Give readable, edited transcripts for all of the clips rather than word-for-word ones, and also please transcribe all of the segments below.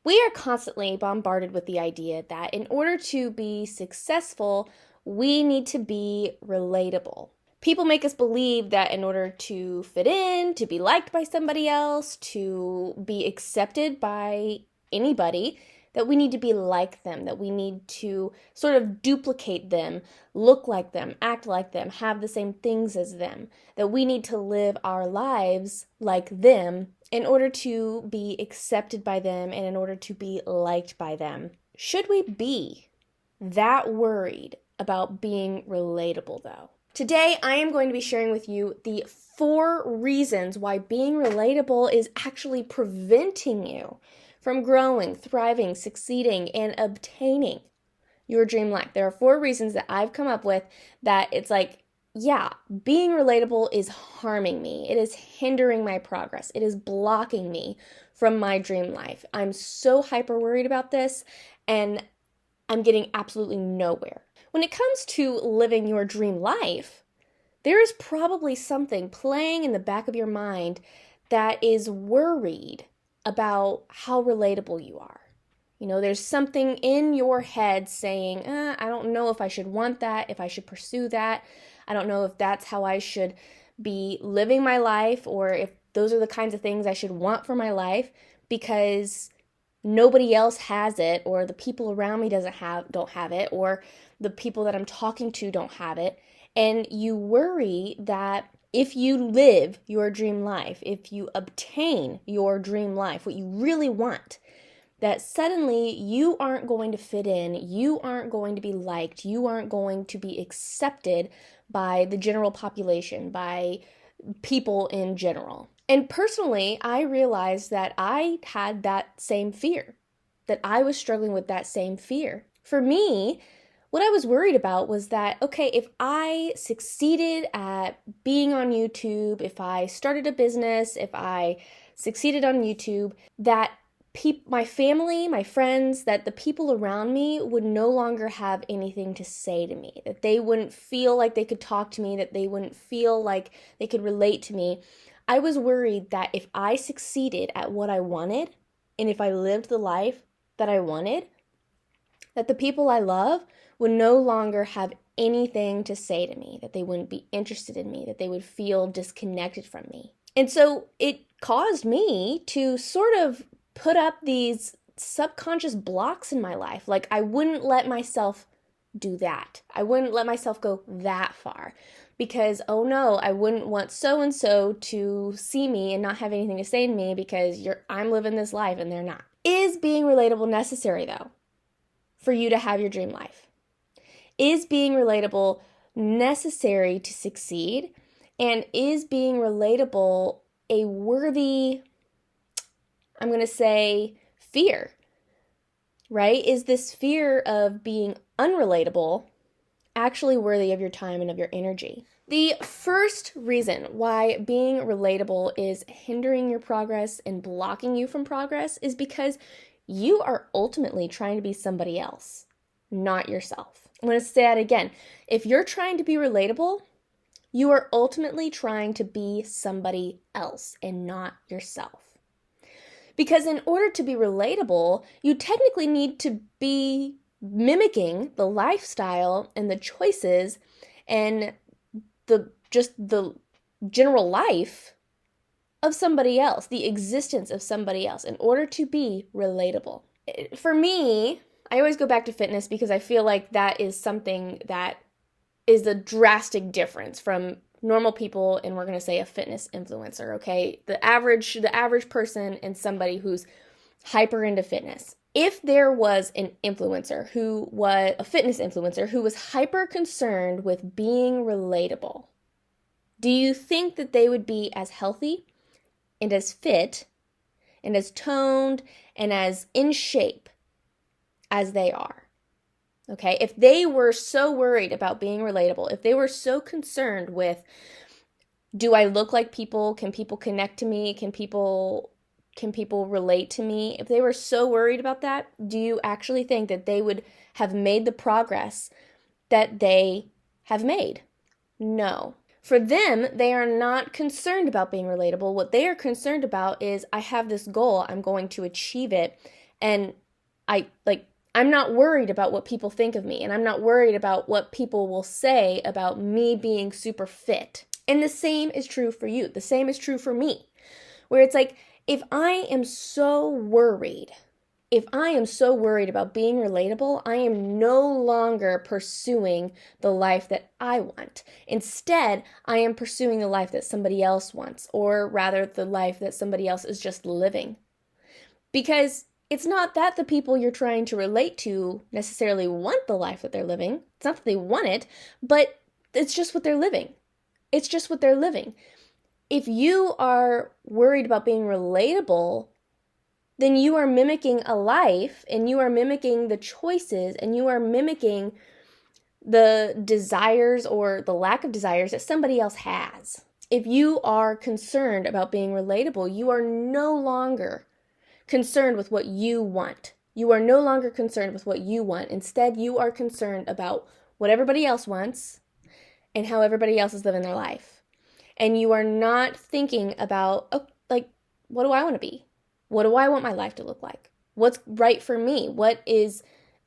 We are constantly bombarded with the idea that in order to be successful, we need to be relatable. People make us believe that in order to fit in, to be liked by somebody else, to be accepted by anybody, that we need to be like them, that we need to sort of duplicate them, look like them, act like them, have the same things as them, that we need to live our lives like them in order to be accepted by them and in order to be liked by them. Should we be that worried about being relatable, though? Today, I am going to be sharing with you the 4 reasons why being relatable is actually preventing you from growing, thriving, succeeding, and obtaining your dream life. There are 4 reasons that I've come up with that it's like, yeah, being relatable is harming me. It is hindering my progress. It is blocking me from my dream life. I'm so hyper worried about this, and I'm getting absolutely nowhere. When it comes to living your dream life, there is probably something playing in the back of your mind that is worried about how relatable you are. You know, there's something in your head saying, I don't know if I should want that, if I should pursue that. I don't know if that's how I should be living my life, or if those are the kinds of things I should want for my life, because nobody else has it, or the people around me don't have it, or the people that I'm talking to don't have it. And you worry that if you live your dream life, if you obtain your dream life, what you really want, that suddenly you aren't going to fit in, you aren't going to be liked, you aren't going to be accepted by the general population, by people in general. And personally, I realized that I had that same fear, that I was struggling with that same fear. For me, what I was worried about was that, okay, if I succeeded at being on YouTube, if I started a business, if I succeeded on YouTube, that my family, my friends, that the people around me would no longer have anything to say to me, that they wouldn't feel like they could talk to me, that they wouldn't feel like they could relate to me. I was worried that if I succeeded at what I wanted, and if I lived the life that I wanted, that the people I love would no longer have anything to say to me, that they wouldn't be interested in me, that they would feel disconnected from me. And so it caused me to sort of put up these subconscious blocks in my life. Like, I wouldn't let myself do that. I wouldn't let myself go that far because, oh no, I wouldn't want so-and-so to see me and not have anything to say to me because I'm living this life and they're not. Is being relatable necessary, though, for you to have your dream life? Is being relatable necessary to succeed? And is being relatable a worthy, I'm going to say, fear, right? Is this fear of being unrelatable actually worthy of your time and of your energy? The first reason why being relatable is hindering your progress and blocking you from progress is because you are ultimately trying to be somebody else, not yourself. I'm going to say that again. If you're trying to be relatable, you are ultimately trying to be somebody else and not yourself. Because in order to be relatable, you technically need to be mimicking the lifestyle and the choices and the general life of somebody else, the existence of somebody else, in order to be relatable. For me, I always go back to fitness because I feel like that is something that is a drastic difference from normal people, and we're going to say a fitness influencer, okay? The average person and somebody who's hyper into fitness. If there was an influencer who was a fitness influencer who was hyper concerned with being relatable, do you think that they would be as healthy and as fit and as toned and as in shape as they are? Okay, if they were so worried about being relatable, if they were so concerned with, do I look like people? Can people connect to me? Can people relate to me? If they were so worried about that, do you actually think that they would have made the progress that they have made? No. For them, they are not concerned about being relatable. What they are concerned about is, I have this goal, I'm going to achieve it, And I'm not worried about what people think of me, and I'm not worried about what people will say about me being super fit. And the same is true for you. The same is true for me. Where it's like, if I am so worried about being relatable, I am no longer pursuing the life that I want. Instead, I am pursuing the life that somebody else wants, or rather the life that somebody else is just living. Because it's not that the people you're trying to relate to necessarily want the life that they're living. It's not that they want it, but it's just what they're living. It's just what they're living. If you are worried about being relatable, then you are mimicking a life, and you are mimicking the choices, and you are mimicking the desires or the lack of desires that somebody else has. If you are concerned about being relatable, you are no longer concerned with what you want. You are no longer concerned with what you want. Instead, you are concerned about what everybody else wants and how everybody else is living their life. And you are not thinking about, what do I want to be? What do I want my life to look like? What's right for me? What is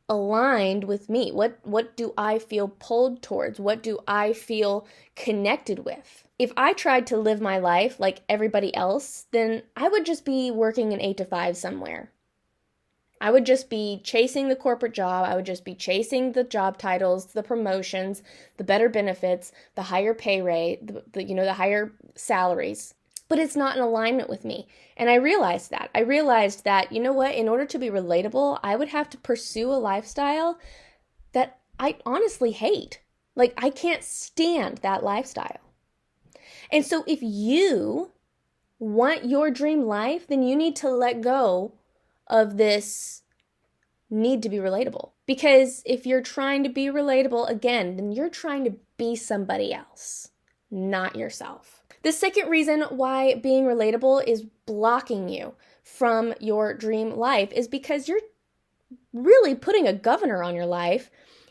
aligned with me? What do I feel pulled towards? What do I feel connected with? If I tried to live my life like everybody else, then I would just be working an 8 to 5 somewhere. I would just be chasing the corporate job. I would just be chasing the job titles, the promotions, the better benefits, the higher pay rate, the higher salaries. But it's not in alignment with me. And I realized that. You know what? In order to be relatable, I would have to pursue a lifestyle that I honestly hate. I can't stand that lifestyle. And so if you want your dream life, then you need to let go of this need to be relatable. Because if you're trying to be relatable, again, then you're trying to be somebody else, not yourself. The second reason why being relatable is blocking you from your dream life is because you're really putting a governor on your life,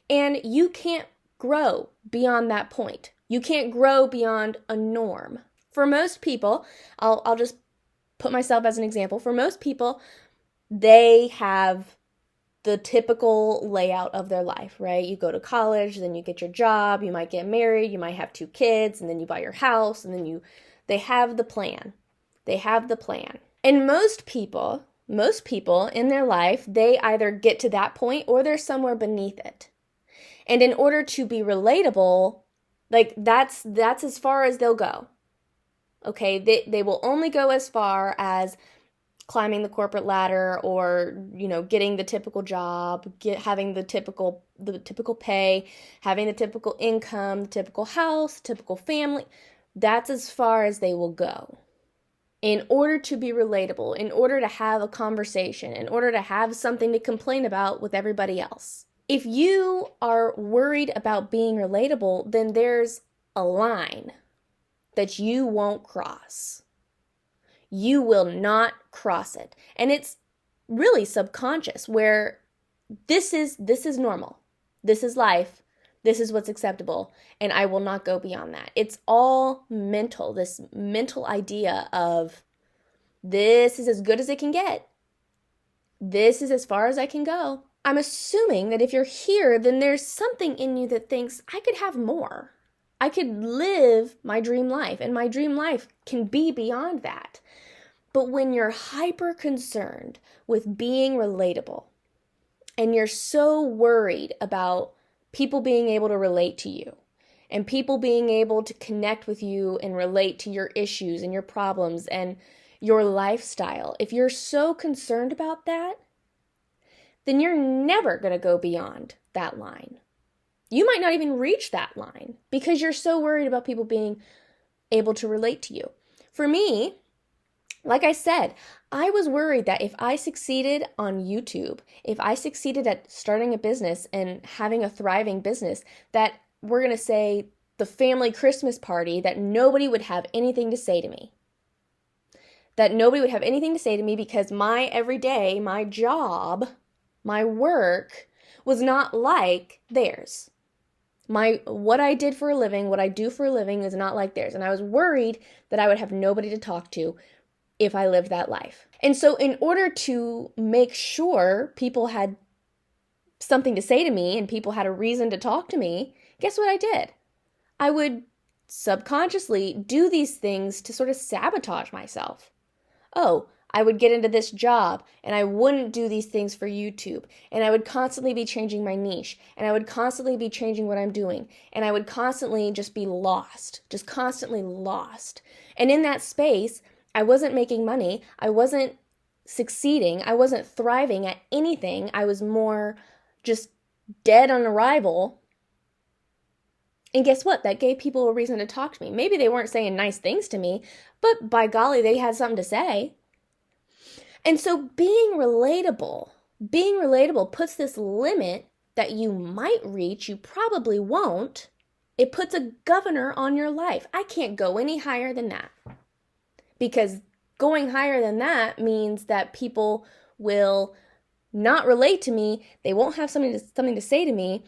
and you can't grow beyond that point. You can't grow beyond a norm. For most people, I'll just put myself as an example. For most people, they have the typical layout of their life, right? You go to college, then you get your job, you might get married, you might have 2 kids, and then you buy your house, and then they have the plan. They have the plan. And most people in their life, they either get to that point or they're somewhere beneath it. And in order to be relatable, that's as far as they'll go. Okay, they will only go as far as climbing the corporate ladder, or getting the typical job, having the typical pay, having the typical income, the typical house, typical family. That's as far as they will go. In order to be relatable, in order to have a conversation, in order to have something to complain about with everybody else. If you are worried about being relatable, then there's a line that you won't cross. You will not cross it. And it's really subconscious, where this is normal. This is life. This is what's acceptable. And I will not go beyond that. It's all mental, this mental idea of this is as good as it can get. This is as far as I can go. I'm assuming that if you're here, then there's something in you that thinks, I could have more. I could live my dream life, and my dream life can be beyond that. But when you're hyper concerned with being relatable, and you're so worried about people being able to relate to you, and people being able to connect with you and relate to your issues and your problems and your lifestyle, if you're so concerned about that, then you're never going to go beyond that line. You might not even reach that line because you're so worried about people being able to relate to you. For me, like I said, I was worried that if I succeeded on YouTube, if I succeeded at starting a business and having a thriving business, that we're going to say the family Christmas party, that nobody would have anything to say to me. That nobody would have anything to say to me because my everyday, my job, my work was not like theirs. What I did for a living, what I do for a living is not like theirs. And I was worried that I would have nobody to talk to if I lived that life. And so in order to make sure people had something to say to me and people had a reason to talk to me, guess what I did? I would subconsciously do these things to sort of sabotage myself. Oh, I would get into this job and I wouldn't do these things for YouTube, and I would constantly be changing my niche, and I would constantly be changing what I'm doing, and I would constantly just be lost, just constantly lost. And in that space, I wasn't making money, I wasn't succeeding, I wasn't thriving at anything. I was more just dead on arrival. And guess what? That gave people a reason to talk to me. Maybe they weren't saying nice things to me, but by golly, they had something to say. And so being relatable puts this limit that you might reach, you probably won't. It puts a governor on your life. I can't go any higher than that. Because going higher than that means that people will not relate to me, they won't have something to say to me,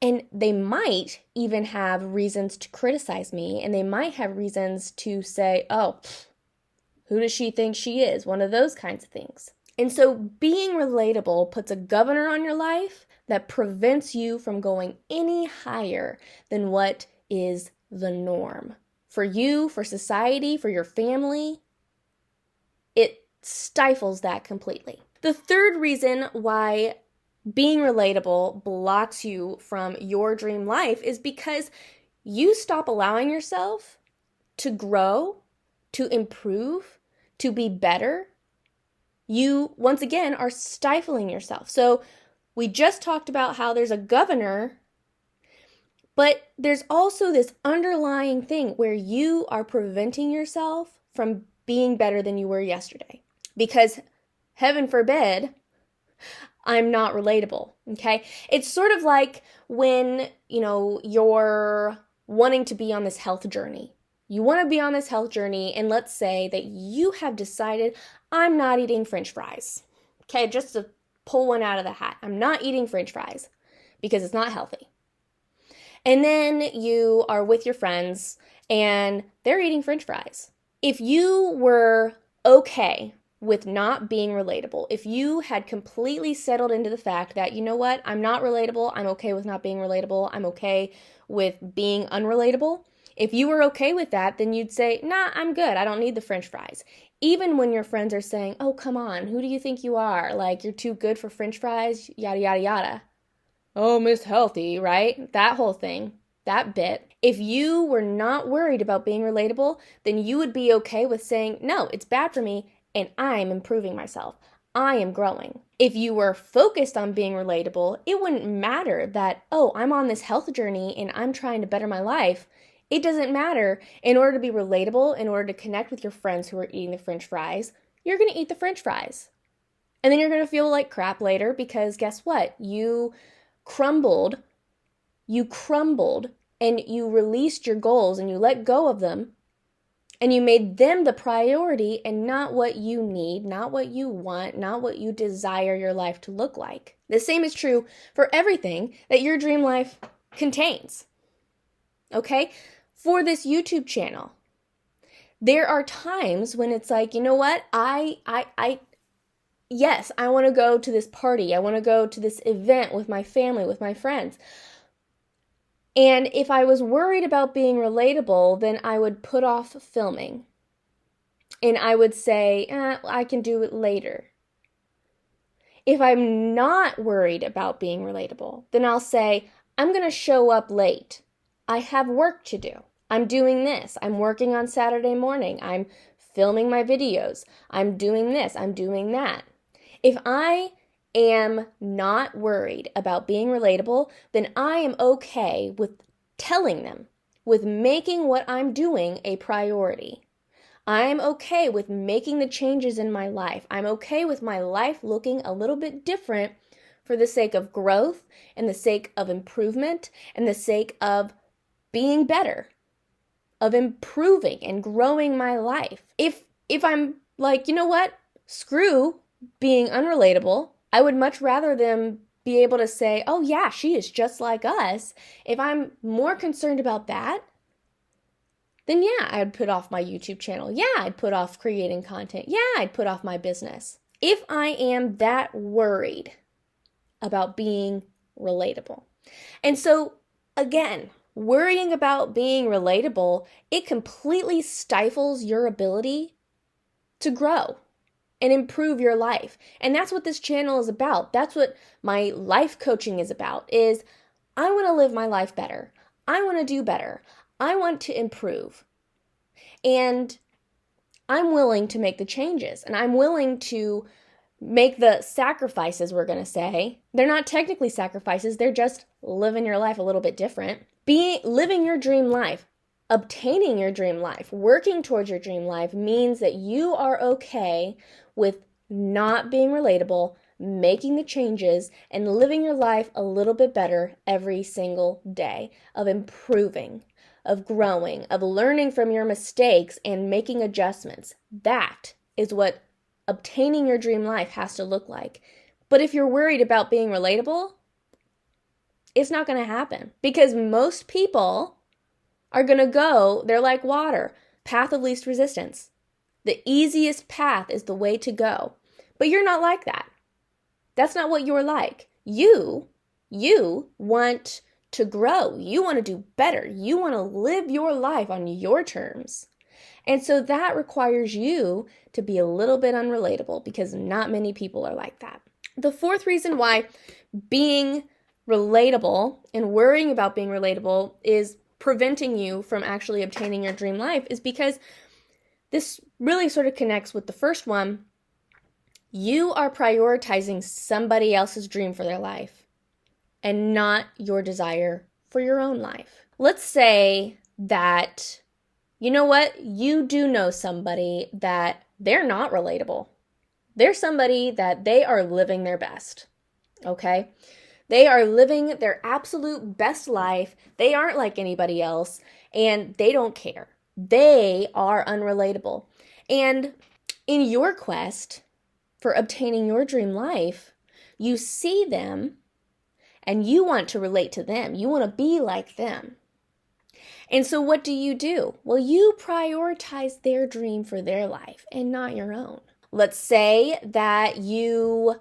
and they might even have reasons to criticize me, and they might have reasons to say, oh, who does she think she is? One of those kinds of things. And so being relatable puts a governor on your life that prevents you from going any higher than what is the norm. For you, for society, for your family, it stifles that completely. The third reason why being relatable blocks you from your dream life is because you stop allowing yourself to grow, to improve, to be better. You, once again, are stifling yourself. So we just talked about how there's a governor, but there's also this underlying thing where you are preventing yourself from being better than you were yesterday. Because heaven forbid, I'm not relatable, okay? It's sort of like when, you're wanting to be on this health journey. You want to be on this health journey, and let's say that you have decided, I'm not eating French fries. Okay, just to pull one out of the hat. I'm not eating French fries because it's not healthy. And then you are with your friends and they're eating French fries. If you were okay with not being relatable, if you had completely settled into the fact that, you know what, I'm not relatable, I'm okay with not being relatable, I'm okay with being unrelatable, if you were okay with that, then you'd say, nah, I'm good, I don't need the French fries. Even when your friends are saying, oh, come on, who do you think you are? Like, you're too good for French fries, yada, yada, yada. Oh, Miss Healthy, right? That whole thing, that bit. If you were not worried about being relatable, then you would be okay with saying, no, it's bad for me, and I'm improving myself. I am growing. If you were focused on being relatable, it wouldn't matter that, oh, I'm on this health journey and I'm trying to better my life. It doesn't matter. In order to be relatable, in order to connect with your friends who are eating the French fries, you're going to eat the French fries. And then you're going to feel like crap later because guess what? You crumbled, and you released your goals and you let go of them. And you made them the priority and not what you need, not what you want, not what you desire your life to look like. The same is true for everything that your dream life contains. Okay? For this YouTube channel, there are times when it's like, you know what? Yes, I want to go to this party. I want to go to this event with my family, with my friends. And if I was worried about being relatable, then I would put off filming. And I would say, I can do it later. If I'm not worried about being relatable, then I'll say, I'm going to show up late. I have work to do. I'm doing this. I'm working on Saturday morning. I'm filming my videos. I'm doing this. I'm doing that. If I am not worried about being relatable, then I am okay with telling them, with making what I'm doing a priority. I'm okay with making the changes in my life. I'm okay with my life looking a little bit different for the sake of growth and the sake of improvement and the sake of being better, of improving and growing my life. If I'm like, you know what, screw being unrelatable, I would much rather them be able to say, oh yeah, she is just like us. If I'm more concerned about that, then yeah, I'd put off my YouTube channel. Yeah, I'd put off creating content. Yeah, I'd put off my business. If I am that worried about being relatable. And so, again, worrying about being relatable, it completely stifles your ability to grow and improve your life. And that's what this channel is about. That's what my life coaching is about, is I want to live my life better. I want to do better. I want to improve. And I'm willing to make the changes, and I'm willing to make the sacrifices, we're going to say. They're not technically sacrifices, they're just living your life a little bit different. Living your dream life, obtaining your dream life, working towards your dream life means that you are okay with not being relatable, making the changes, and living your life a little bit better every single day, of improving, of growing, of learning from your mistakes and making adjustments. That is what obtaining your dream life has to look like. But if you're worried about being relatable, it's not going to happen, because most people are going to go, they're like water, path of least resistance. The easiest path is the way to go. But you're not like that. That's not what you're like. You want to grow. You want to do better. You want to live your life on your terms. And so that requires you to be a little bit unrelatable, because not many people are like that. The fourth reason why being relatable and worrying about being relatable is preventing you from actually obtaining your dream life is because this really sort of connects with the first one. You are prioritizing somebody else's dream for their life and not your desire for your own life. Let's say that, you know what, you do know somebody that they're not relatable. They're somebody that they are living their best, okay? They are living their absolute best life. They aren't like anybody else, and they don't care. They are unrelatable. And in your quest for obtaining your dream life, you see them and you want to relate to them. You want to be like them. And so what do? Well, you prioritize their dream for their life and not your own. Let's say that you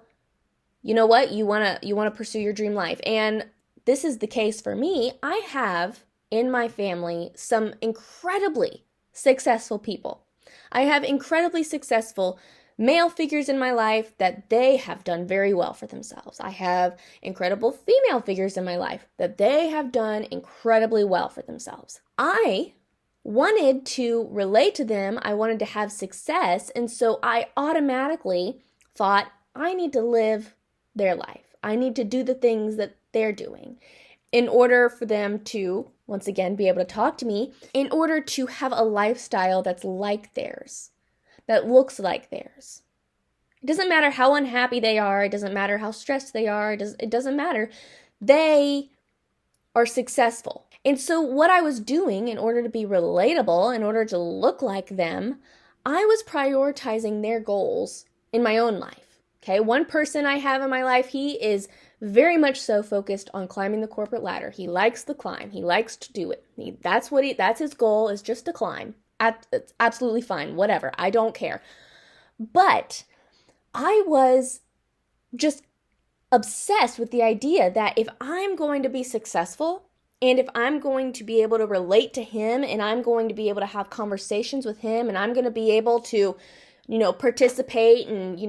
know what, you want to pursue your dream life. And this is the case for me. I have in my family some incredibly successful people. I have incredibly successful male figures in my life that they have done very well for themselves. I have incredible female figures in my life that they have done incredibly well for themselves. I wanted to relate to them. I wanted to have success. And so I automatically thought, I need to live their life. I need to do the things that they're doing in order for them to, once again, be able to talk to me, in order to have a lifestyle that's like theirs, that looks like theirs. It doesn't matter how unhappy they are. It doesn't matter how stressed they are. It doesn't matter. They are successful. And so what I was doing in order to be relatable, in order to look like them, I was prioritizing their goals in my own life. Okay, one person I have in my life, he is very much so focused on climbing the corporate ladder. He likes the climb. He likes to do it. That's his goal, is just to climb. It's absolutely fine, whatever. I don't care. But I was just obsessed with the idea that if I'm going to be successful, and if I'm going to be able to relate to him, and I'm going to be able to have conversations with him, and I'm going to be able to, participate and,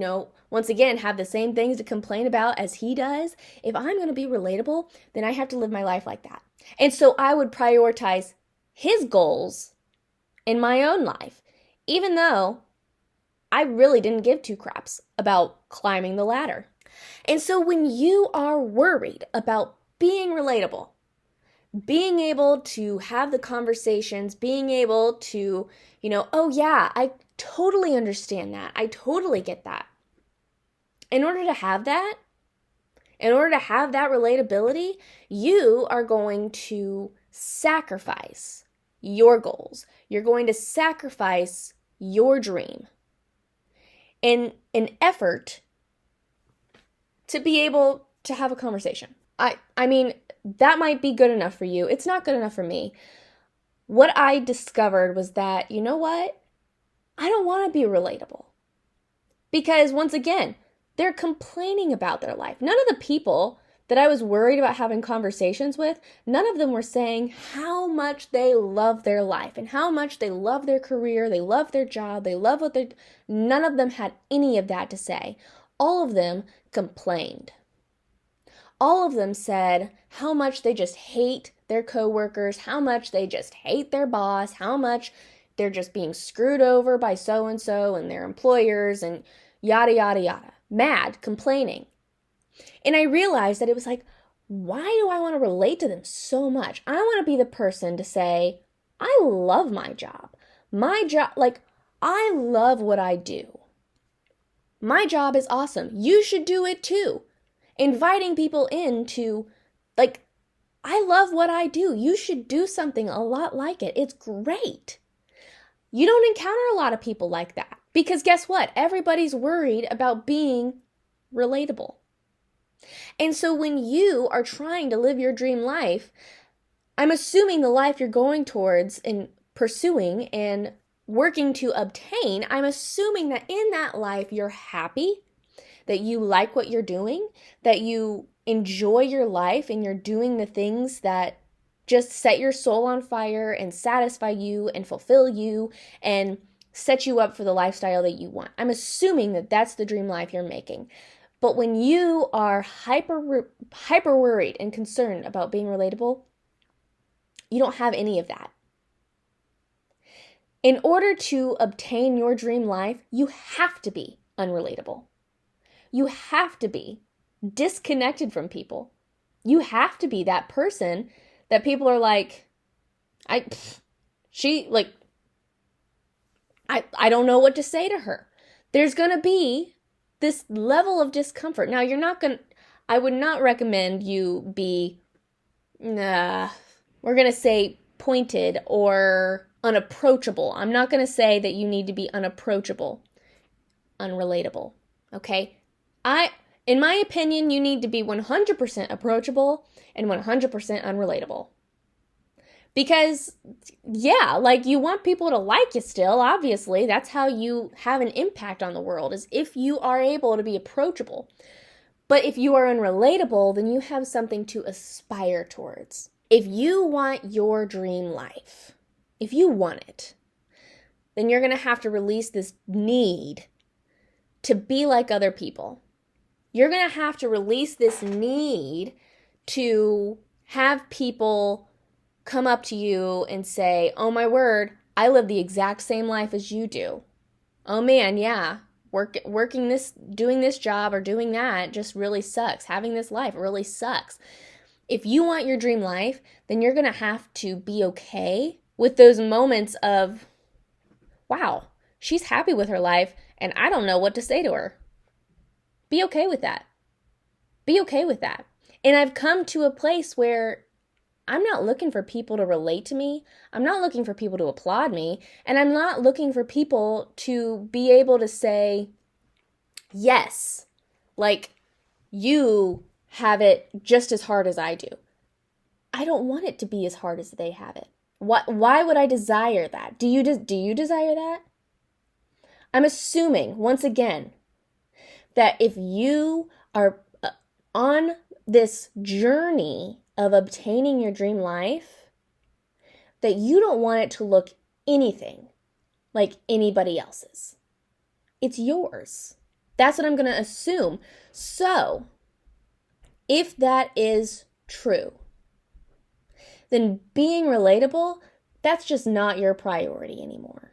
once again, have the same things to complain about as he does, if I'm going to be relatable, then I have to live my life like that. And so I would prioritize his goals in my own life, even though I really didn't give two craps about climbing the ladder. And so when you are worried about being relatable, being able to have the conversations, being able to, oh yeah, I totally understand that. I totally get that. In order to have that relatability, you are going to sacrifice your goals. You're going to sacrifice your dream in an effort to be able to have a conversation. I mean, that might be good enough for you. It's not good enough for me. what I discovered was that, you know what? I don't want to be relatable. Because once again, they're complaining about their life. None of the people that I was worried about having conversations with, none of them were saying how much they love their life and how much they love their career, they love their job, they love what they're... None of them had any of that to say. All of them complained. All of them said how much they just hate their coworkers, how much they just hate their boss, how much they're just being screwed over by so-and-so and their employers and yada, yada, yada. Mad, complaining. And I realized that it was like, why do I want to relate to them so much? I want to be the person to say, I love my job. My job, I love what I do. My job is awesome. You should do it too. Inviting people into, I love what I do. You should do something a lot like it. It's great. You don't encounter a lot of people like that because guess what? Everybody's worried about being relatable. And so when you are trying to live your dream life, I'm assuming the life you're going towards and pursuing and working to obtain, I'm assuming that in that life you're happy, that you like what you're doing, that you enjoy your life and you're doing the things that just set your soul on fire and satisfy you and fulfill you and set you up for the lifestyle that you want. I'm assuming that that's the dream life you're making. But when you are hyper worried and concerned about being relatable, you don't have any of that. In order to obtain your dream life, you have to be unrelatable. You have to be disconnected from people. You have to be that person that people are like, I don't know what to say to her. There's going to be this level of discomfort. Now, I would not recommend you be, we're going to say pointed or unapproachable. I'm not going to say that you need to be unapproachable, unrelatable, okay? In my opinion, you need to be 100% approachable and 100% unrelatable. Because, yeah, you want people to like you still, obviously. That's how you have an impact on the world, is if you are able to be approachable. But if you are unrelatable, then you have something to aspire towards. If you want your dream life, if you want it, then you're going to have to release this need to be like other people. You're going to have to release this need to have people come up to you and say, oh my word, I live the exact same life as you do. Oh man, yeah, working this, doing this job or doing that just really sucks. Having this life really sucks. If you want your dream life, then you're going to have to be okay with those moments of, wow, she's happy with her life and I don't know what to say to her. Be okay with that. Be okay with that. And I've come to a place where I'm not looking for people to relate to me. I'm not looking for people to applaud me. And I'm not looking for people to be able to say, yes, you have it just as hard as I do. I don't want it to be as hard as they have it. Why would I desire that? Do you desire that? I'm assuming, once again, that if you are on this journey of obtaining your dream life, that you don't want it to look anything like anybody else's. It's yours. That's what I'm going to assume. So, if that is true, then being relatable, that's just not your priority anymore.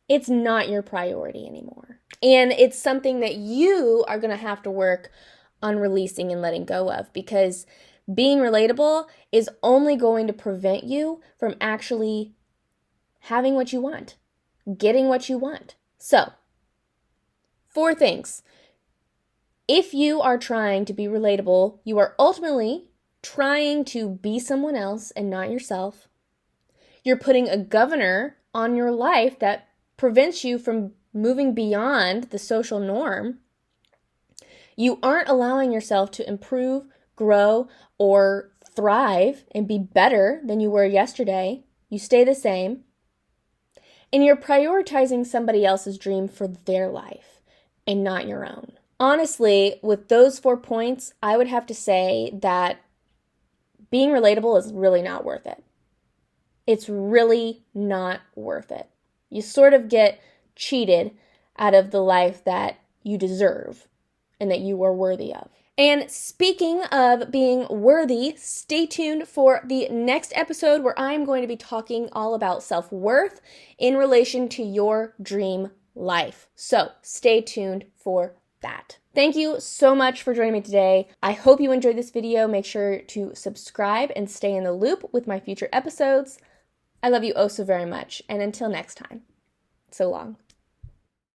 It's not your priority anymore. And it's something that you are going to have to work on releasing and letting go of, because being relatable is only going to prevent you from actually having what you want, getting what you want. So, 4 things. If you are trying to be relatable, you are ultimately trying to be someone else and not yourself. You're putting a governor on your life that prevents you from moving beyond the social norm. You aren't allowing yourself to improve, grow, or thrive and be better than you were yesterday. You stay the same. And you're prioritizing somebody else's dream for their life and not your own. Honestly, with those 4 points, I would have to say that being relatable is really not worth it. It's really not worth it. You sort of get cheated out of the life that you deserve and that you are worthy of. And speaking of being worthy, stay tuned for the next episode where I'm going to be talking all about self-worth in relation to your dream life. So stay tuned for that. Thank you so much for joining me today. I hope you enjoyed this video. Make sure to subscribe and stay in the loop with my future episodes. I love you oh so very much. And until next time, so long.